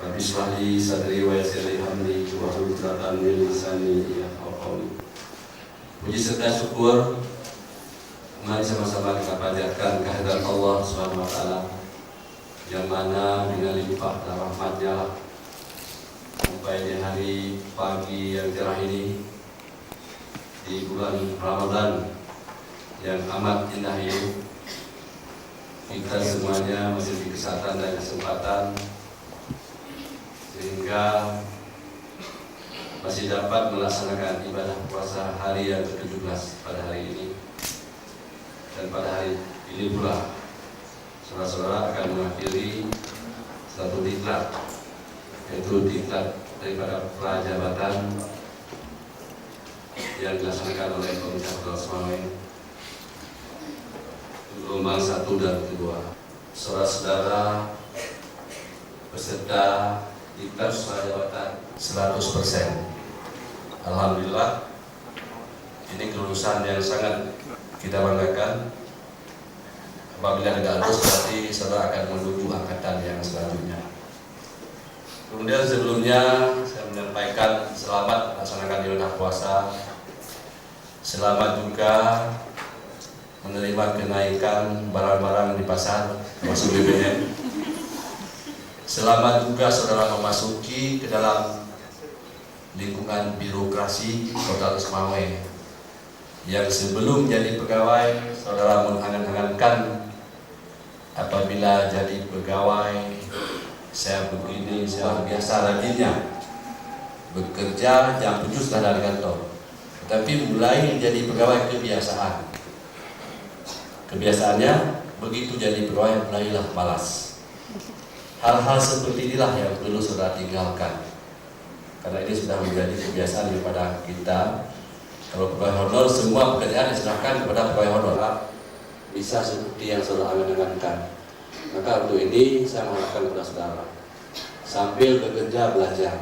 Rabbi shrah li sadri wa yassir li amri wahlul 'uqdatam min lisani yafqahu qawli. Puji serta syukur mari sama-sama kita panjatkan kehadirat Allah Subhanahu wa taala yang mana dengan limpah dan rahmat-Nya sampai di hari pagi yang cerah ini di bulan Ramadan yang amat indah ini, kita semuanya masih diberi kesehatan dan kesempatan sehingga masih dapat melaksanakan ibadah puasa hari yang ke-17 pada hari ini. Dan pada hari ini pula saudara-saudara akan mengakhiri satu diklat, yaitu diklat daripada prajabatan yang dilaksanakan oleh Komite Fatwa Semawe gelombang 1 dan 2. Saudara-saudara peserta diklat prajabatan 100%. Alhamdulillah, ini kelulusan yang sangat kita banggakan. Apabila tidak lulus berarti saudara akan menuju angkatan yang selanjutnya. Kemudian sebelumnya saya menyampaikan selamat melaksanakan ibadah puasa. Selamat juga menerima kenaikan barang-barang di pasar termasuk BBM. Selamat juga saudara memasuki ke dalam lingkungan birokrasi Kota Semawe yang sebelum jadi pegawai saudara mengangan-angankan apabila jadi pegawai saya begini, saya biasa rajinnya bekerja jam 7 sudah dari kantor. Tetapi mulai jadi pegawai kebiasaannya begitu jadi pegawai mulailah malas. Hal-hal seperti inilah yang perlu saudara tinggalkan, karena ini sudah menjadi kebiasaan daripada kita. Kalau pegawai honor, semua pekerjaan diserahkan kepada pegawai honor, bisa seperti yang saudara angan-angankan. Maka untuk ini saya mengharapkan kepada saudara sambil bekerja belajar.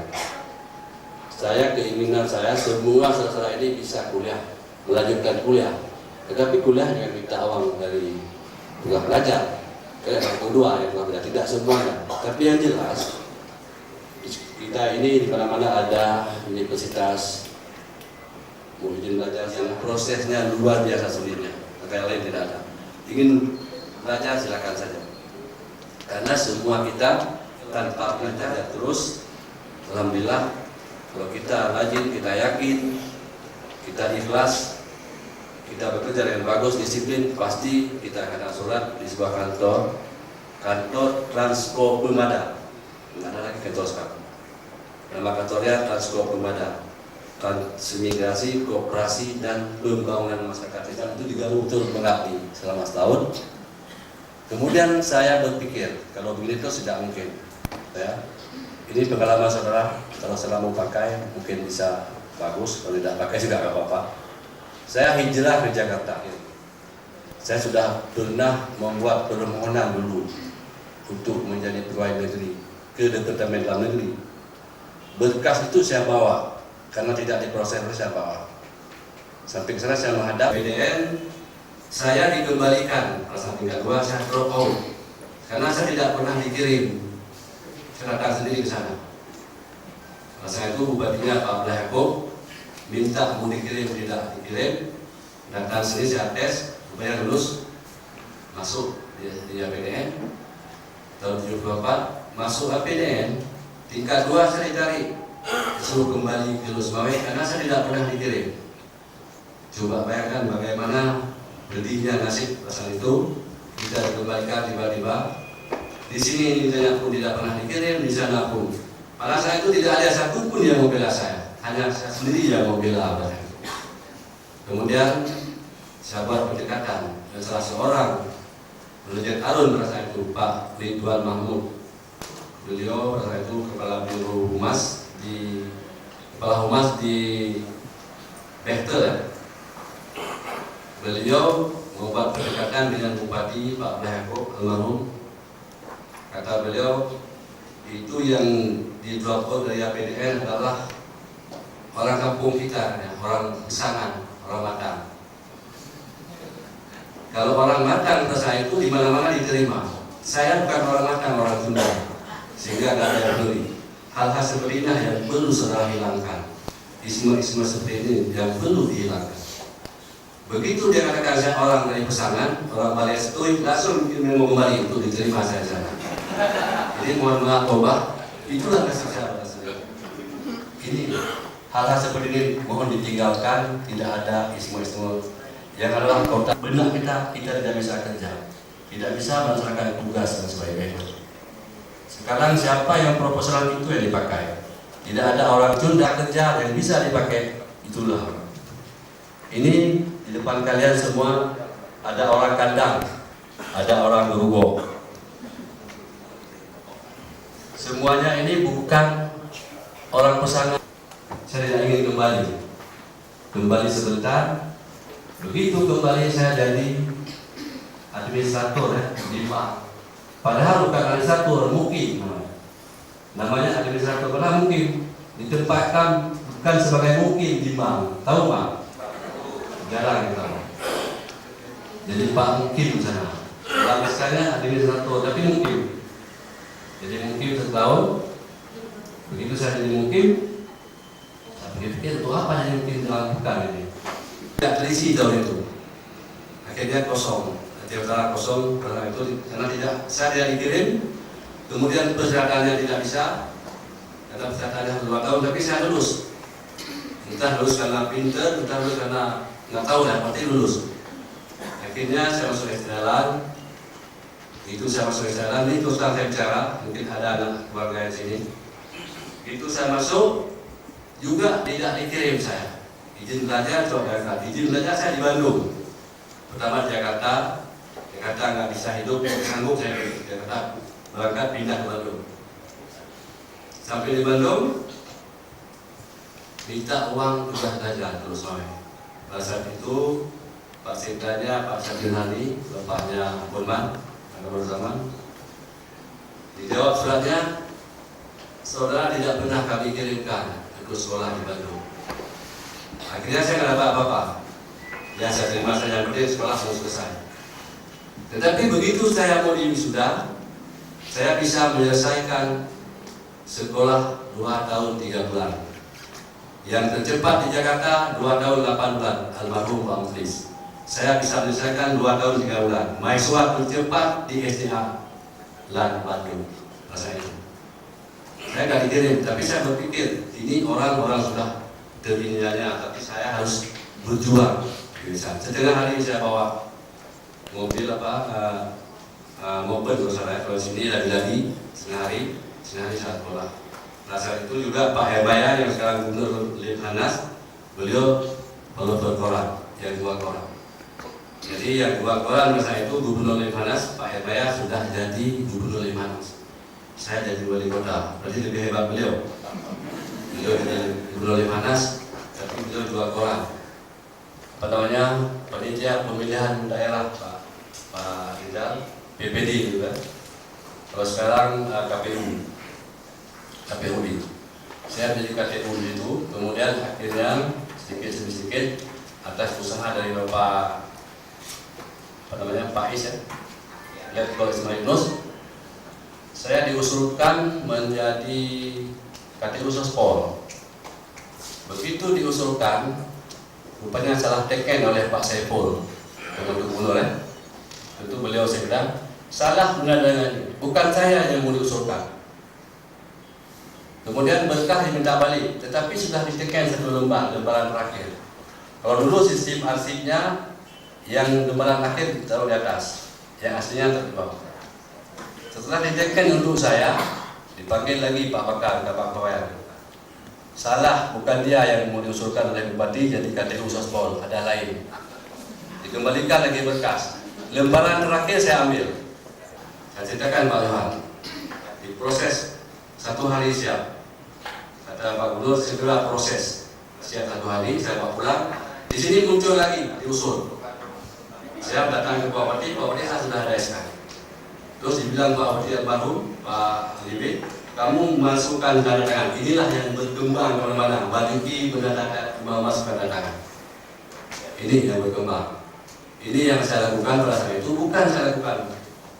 Saya keinginan saya semua saudara ini bisa kuliah, melanjutkan kuliah. Tetapi kuliah dengan minta uang dari pegawai belajar. Yang kedua, yang belajar tidak semuanya. Tapi yang jelas kita ini di mana-mana ada universitas mau izin belajar yang prosesnya luar biasa sulitnya. Maka yang lain tidak ada. Ingin belajar silakan saja. Karena semua kita tanpa belajar ya terus, alhamdulillah kalau kita rajin, kita yakin, kita ikhlas, kita bekerja dengan bagus, disiplin, pasti kita akan surat di sebuah kantor Transko Pemada. Tidak ada lagi kantor sekarang. Nama kantornya Transko Pemada, Transmigrasi, Koperasi dan Pembangunan Masyarakat Desa. Itu digabung betul mengabdi selama setahun. Kemudian saya berpikir kalau begini terus tidak mungkin. Ya, ini pengalaman saudara. Kalau saudara mau pakai mungkin bisa bagus. Kalau tidak pakai juga nggak apa-apa. Saya hijrah ke Jakarta. Saya sudah pernah membuat permohonan dulu untuk menjadi pegawai negeri ke Departemen Dalam Negeri. Berkas itu saya bawa, karena tidak diproses saya bawa. Sampai ke sana saya menghadap PDN, saya dikembalikan pada tingkat 2, saya drop out karena saya tidak pernah dikirim. Saya datang sendiri ke sana. Masa itu bupatinya Pak Abdullah Yaakob minta mau dikirim, tidak dikirim. Datang sini saya tes supaya lulus masuk di APDN. Tahun 74 masuk APDN tingkat 2 saya ditarik, disuruh kembali ke Semawe karena saya tidak pernah dikirim. Coba bayangkan bagaimana pedihnya nasib pasal itu. Kita dikembalikan tiba-tiba di sini saya pun tidak pernah dikirim, di sana pun. Pada saat itu tidak ada satupun yang membela saya, hanya saya sendiri yang membela abah. Kemudian saya buat pendekatan dan salah seorang Brigjen Arun pada saat itu Pak Ridwan Mahmud. Beliau pada saat itu kepala humas di Bechtel ya. Beliau membuat pendekatan dengan Bupati Pak Abdullah Yaakob almarhum. Kata beliau, itu yang di drop out dari APDN adalah orang kampung kita, ya, orang Kesangan, orang Matang. Kalau orang Matang saya itu di mana-mana diterima. Saya bukan orang Matang, orang Sunda. sehingga nggak ada yang beli. Hal-hal seperti ini yang perlu saudara hilangkan. Isme-isme seperti ini yang perlu dihilangkan. Begitu dia katakan saya orang dari pesanan, orang Bali Stoik, langsung mau kembali untuk diterima saya sana. Jadi mohon maaf tobat, itulah kasih saya. Ini hal-hal seperti ini mohon ditinggalkan, tidak ada isme-isme yang adalah kota benak kita tidak bisa kerja, tidak bisa melaksanakan tugas dan sebagainya. Sekarang siapa yang proposal itu yang dipakai? Tidak ada orang tunda kerja yang bisa dipakai, itulah. Ini di depan kalian semua ada orang kandang, ada orang berugo. Semuanya ini bukan orang pesanan. Saya tidak ingin kembali sebentar. Begitu kembali saya jadi administrator di Pak. Padahal bukan administrator, mungkin namanya administrator, karena mungkin ditempatkan bukan sebagai mungkin di Bang. Tahu Pak? Jarang kita. Jadi Pak mungkin sana. Kalau misalnya administrator, tapi mungkin. Jadi mungkin setahun. Begitu saya jadi mungkin, saya pikir itu apa yang mungkin dilakukan ini? Tidak terisi tahun itu. Akhirnya kosong. Akhirnya kosong karena itu karena saya tidak dikirim. Kemudian persyaratannya tidak bisa, karena persyaratannya 2 tahun, tapi saya lulus. Entah lulus karena pinter, entah lulus karena nggak tahu lah, pasti lulus. Akhirnya saya masuk jalan. Itu saya masuk jalan, ini terus saya bicara, mungkin ada anak keluarga di sini. Itu saya masuk, juga tidak dikirim saya. Izin belajar, izin belajar saya di Bandung. Pertama di Jakarta nggak bisa hidup, sanggup saya di Jakarta. Berangkat pindah ke Bandung. Sampai di Bandung, minta uang sudah belajar terus sampai. Pada saat itu Pak Sekdanya Pak Syabdinani, bapaknya Bonman, agama zaman, dijawab suratnya, saudara tidak pernah kami kirimkan untuk sekolah di Bandung. Akhirnya saya nggak dapat apa-apa. Ya saya terima saja, yang penting sekolah sudah selesai. Tetapi begitu saya mau wisuda, saya bisa menyelesaikan sekolah 2 tahun 3 bulan. Yang tercepat di Jakarta 2 tahun 8 bulan, almarhum Pak Muflis. Saya bisa menyelesaikan 2 tahun 3 bulan. Mahasiswa tercepat di SDA Lan Bandung. Masa itu saya nggak dikirim, tapi saya berpikir ini orang-orang sudah terpilihnya, tapi saya harus berjuang. Setengah hari saya bawa mobil mobil terus saya kalau sini lagi setengah hari saya sekolah. Nah saat itu juga Pak Herbaya yang sekarang Gubernur Lemhanas, beliau penutur koran yang 2 koran. Jadi yang 2 koran masa itu Gubernur Lemhanas, Pak Herbaya sudah jadi Gubernur Lemhanas. Saya jadi wali kota, berarti lebih hebat beliau. Beliau jadi Gubernur Lemhanas, tapi beliau 2 koran. Apa namanya, panitia pemilihan daerah Pak Rizal, PPD juga. Kalau sekarang KPUD. Saya jadi KPU itu, kemudian akhirnya sedikit atas usaha dari Bapak Pak Is ya, Letkol Ismail Nus, saya diusulkan menjadi KTU Sospol. Begitu diusulkan, rupanya salah teken oleh Pak Saiful, Gubernur ya. Tentu beliau sekda salah menandatangani, bukan saya yang mau diusulkan. Kemudian berkah diminta balik, tetapi sudah diteken 1 lembaran terakhir. Kalau dulu sistem arsipnya yang lembaran akhir ditaruh di atas, yang aslinya di bawah. Setelah diteken untuk saya, dipanggil lagi Pak Bakar, Pak Pawayan. Salah, bukan dia yang mau diusulkan oleh Bupati jadi KTU Sospol, ada lain. Dikembalikan lagi berkas. Lembaran terakhir saya ambil. Saya ceritakan Pak Yohan. Diproses 1 hari siap. Kata Pak Gubernur segera proses. Siap 1 hari, saya bawa pulang. Di sini muncul lagi diusul. Saya datang ke Pak Bupati saya sudah ada SK. Terus dibilang Pak Bupati almarhum, Pak Libe, kamu masukkan tanda tangan. Inilah yang berkembang kemana-mana. Bajuki menandakan, memasukkan tanda tangan. Ini yang berkembang. Ini yang saya lakukan pada saat itu, bukan saya lakukan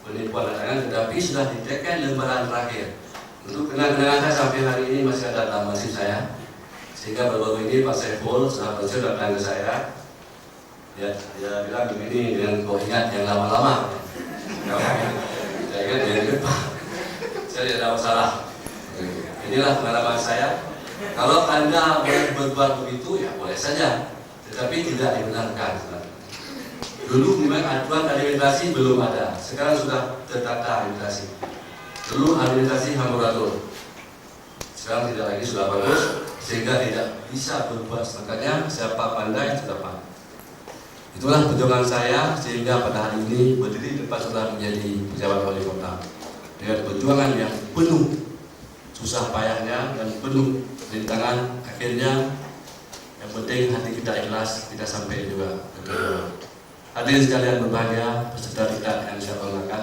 penipuan tanda tangan, tetapi sudah diteken lembaran terakhir. Untuk kenang-kenangan saya sampai hari ini masih ada dalam masjid saya. Sehingga baru-baru ini Pak Saiful setelah pensiun datang ke saya. Dia bilang begini, dengan kau ingat yang lama-lama. Saya ingat yang depan. Saya tidak ada masalah. Inilah pengalaman saya. Kalau Anda boleh berbuat begitu, ya boleh saja. Tetapi tidak dibenarkan. Dulu memang aturan administrasi belum ada. Sekarang sudah tertata administrasi. Dulu administrasi amburatur. Sekarang tidak lagi, sudah bagus. Sehingga tidak bisa berbuat. Makanya siapa pandai sudah pandai. Itulah perjuangan saya sehingga pada hari ini berdiri tempat sudah menjadi pejabat wali kota dengan perjuangan yang penuh susah payahnya dan penuh rintangan. Akhirnya yang penting hati kita ikhlas, kita sampai juga. Hadirin sekalian berbahagia, peserta kita yang saya hormatkan.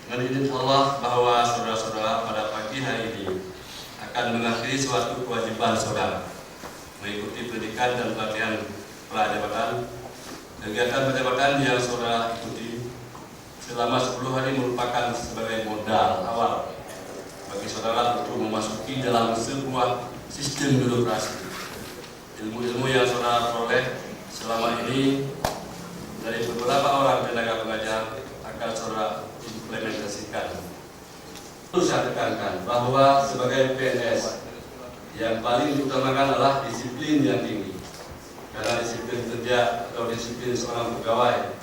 Dengan izin Allah bahwa saudara-saudara pada pagi hari ini akan mengakhiri suatu kewajiban saudara mengikuti pendidikan dan pelatihan prajabatan. Kegiatan prajabatan yang saudara ikuti selama 10 hari merupakan sebagai modal awal bagi saudara untuk memasuki dalam sebuah sistem birokrasi. Ilmu-ilmu yang saudara peroleh selama ini dari beberapa orang tenaga pengajar akan saudara implementasikan. Terus saya tekankan bahwa sebagai PNS yang paling diutamakan adalah disiplin yang tinggi. Karena disiplin kerja atau disiplin seorang pegawai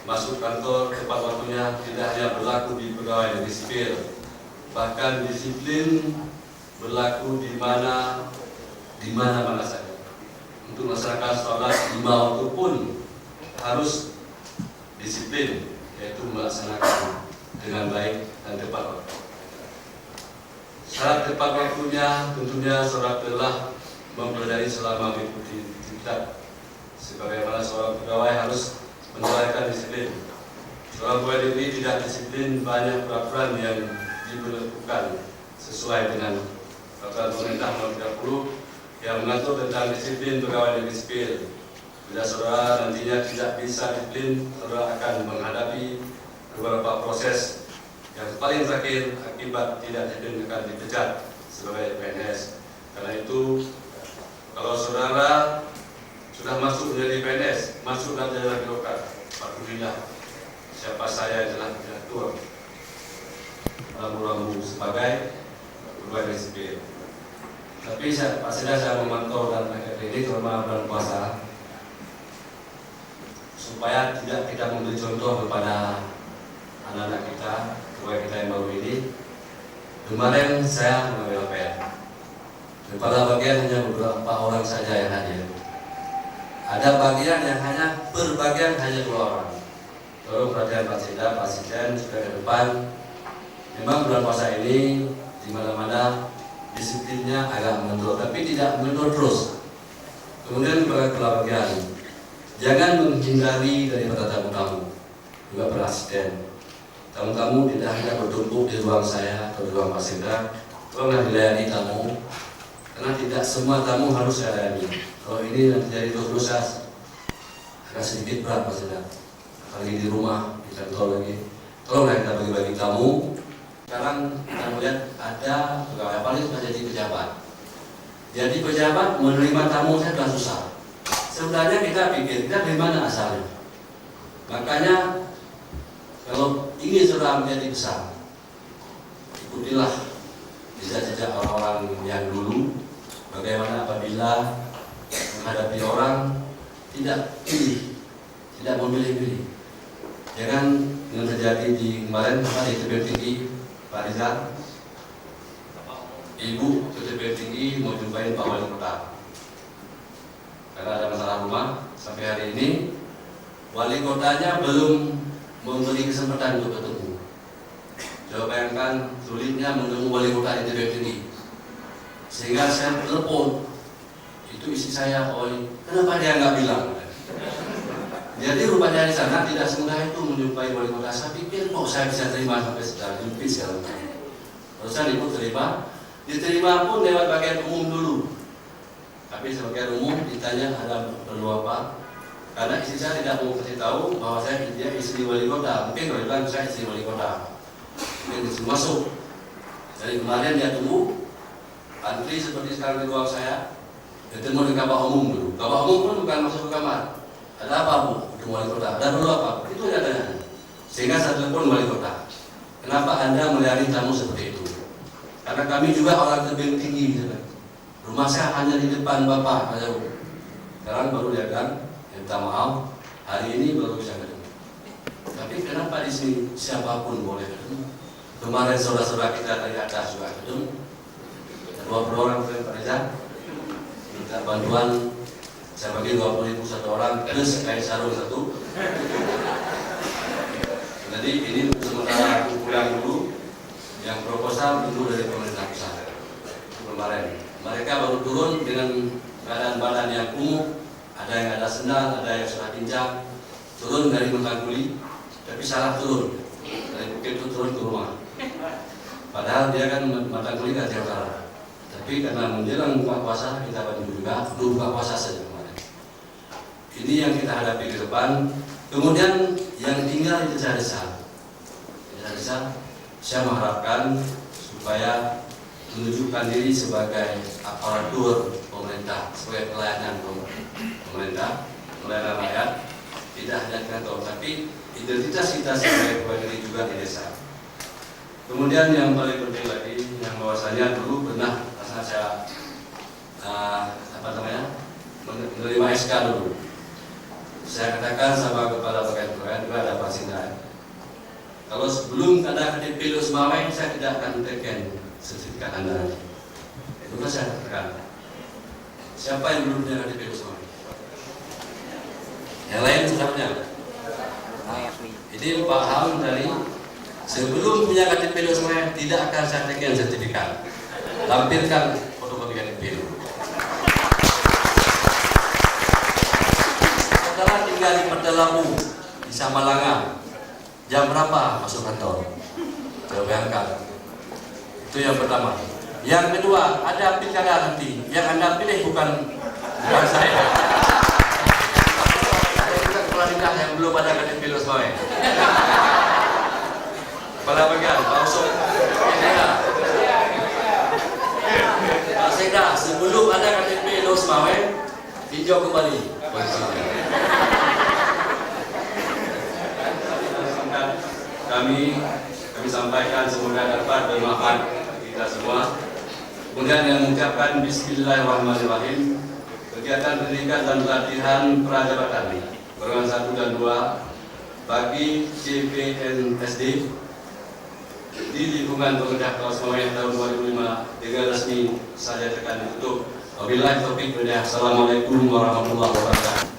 masuk kantor tepat waktunya tidak hanya berlaku di pegawai negeri sipil, bahkan disiplin berlaku di mana saja. Untuk masyarakat sholat 5 waktu pun harus disiplin, yaitu melaksanakan dengan baik dan tepat waktu. Syarat tepat waktunya tentunya saudara telah mempelajari selama mengikuti diktat. Sebagaimana seorang pegawai harus menjalankan disiplin. Seorang pegawai negeri tidak disiplin, banyak peraturan yang diberlakukan sesuai dengan peraturan pemerintah nomor 30 yang mengatur tentang disiplin pegawai negeri sipil. Bila saudara nantinya tidak bisa disiplin, saudara akan menghadapi beberapa proses. Yang paling terakhir, akibat tidak disiplin akan dipecat sebagai PNS. Karena itu, kalau saudara sudah masuk menjadi PNS, masuk dalam jalan birokrat, patuhilah siapa saya yang telah diatur rambu-rambu sebagai pegawai negeri sipil. Tapi pastinya saya memantau dan akhir ini selama bulan puasa supaya tidak kita memberi contoh kepada anak-anak kita, pegawai kita yang baru ini. Kemarin saya mengambil apel. Pada bagian hanya beberapa orang saja yang hadir. Ada bagian yang hanya per bagian hanya 2 orang. Tolong perhatian Pak Sekda, Pak Sekjen sudah ke depan. Memang bulan puasa ini di mana-mana disiplinnya agak mengendor, tapi tidak mengendor terus. Kemudian kepada kepala bagian, jangan menghindari daripada tamu-tamu, juga berasisten. Tamu-tamu tidak hanya bertumpuk di ruang saya atau di ruang Pak Sekda, tolonglah dilayani tamu, karena tidak semua tamu harus saya layani. Kalau ini nanti jadi dosa agak sedikit berat Pak Sekda, apalagi di rumah, di kantor lagi. Tolonglah kita bagi-bagi tamu. Sekarang kita melihat ada pegawai paling sudah jadi pejabat. Jadi pejabat menerima tamu saya sudah susah. Sebenarnya kita pikir kita dari mana asalnya. Makanya kalau ingin saudara menjadi besar, ikutilah jejak-jejak orang-orang yang dulu. Bagaimana apabila menghadapi orang tidak pilih, tidak memilih-pilih. Jangan yang terjadi di kemarin di TPN tinggi Pak Rizal, ibu ke TPN tinggi mau jumpain Pak Wali Kota karena ada masalah rumah. Sampai hari ini wali kotanya belum memberi kesempatan untuk ketemu. Coba bayangkan sulitnya menemu wali kota di TPN tinggi. Sehingga saya telepon, itu isi saya, Pak Wali, kenapa dia nggak bilang? Jadi rupanya di sana tidak semudah itu menjumpai wali kota. Saya pikir kok saya bisa terima sampai sekarang, jumpai segala macam. Terusan ibu terima, diterima pun lewat bagian umum dulu. Tapi sebagai umum ditanya ada perlu apa? Karena istri saya tidak mau kasih tahu bahwa saya dia istri wali kota. Mungkin kalau bilang saya istri wali kota. masuk. Dari kemarin dia tunggu antri seperti sekarang di ruang saya, ketemu dengan Kabak Umum dulu. Kabak Umum pun bukan masuk ke kamar. Ada apa Bu? Ketemu wali kota. Ada perlu apa? Itu aja tanya. Sehingga saya telepon wali kota. Kenapa Anda melayani tamu seperti itu? Karena kami juga orang tebing tinggi. Rumah saya hanya di depan Bapak. Sekarang baru dia kan, minta maaf. Hari ini baru bisa ketemu. Tapi kenapa di sini siapapun boleh ketemu? Kemarin saudara-saudara kita dari atas juga ketemu. 20 orang Pak Reza minta bantuan, saya bagi 20.000 satu orang plus kain sarung satu. Jadi ini sementara aku pulang dulu. Yang proposal dulu dari pemerintah pusat kemarin. Mereka baru turun dengan keadaan badan yang kumuh, ada yang ada sendal, ada yang sudah pincang, turun dari Mentangkuli, tapi salah turun dari Bukit itu turun ke rumah. Padahal dia kan Mentangkuli ke Aceh Utara. Tapi karena menjelang buka puasa kita bantu juga, buka puasa saja kemarin. Ini yang kita hadapi ke depan. Kemudian yang tinggal di desa-desa, saya mengharapkan supaya menunjukkan diri sebagai aparatur pemerintah, sebagai pelayanan pemerintah, pelayanan rakyat, tidak hanya di kantor, tapi identitas kita sebagai pegawai negeri juga di desa. Kemudian yang paling penting lagi, yang bahwasanya dulu pernah saya menerima SK dulu. Saya katakan sama kepala pegawai juga ada Pak Sinda. Kalau sebelum ada KTP Los Mawai, saya tidak akan teken sertifikat Anda. Itu kan saya katakan. Siapa yang belum punya KTP Los Mawai? Yang lain sudah punya. Ini paham dari sebelum punya KTP Los Mawai tidak akan saya teken sertifikat. Lampirkan fotokopi KTP dulu. Saudara tinggal di Perdalamu, di Samalanga. Jam berapa masuk kantor? Coba bayangkan. Itu yang pertama. Yang kedua, ada pilkada nanti. Yang Anda pilih bukan saya. Ada juga kepala daerah yang belum ada KTP Los Mawai. Kepala bagian, Pak Usop. Pak Seda, sebelum ada KTP Los Mawai, tinjau kembali. Kami sampaikan semoga dapat bermanfaat kita semua. Kemudian yang mengucapkan Bismillahirrahmanirrahim. Kegiatan pendidikan dan pelatihan prajabatan golongan 1 dan 2 bagi CPNSD di lingkungan pemerintah Los Mawai tahun 2005 dengan resmi saya tekan ditutup. Wabillahi taufiq wal hidayah. Assalamualaikum warahmatullahi wabarakatuh.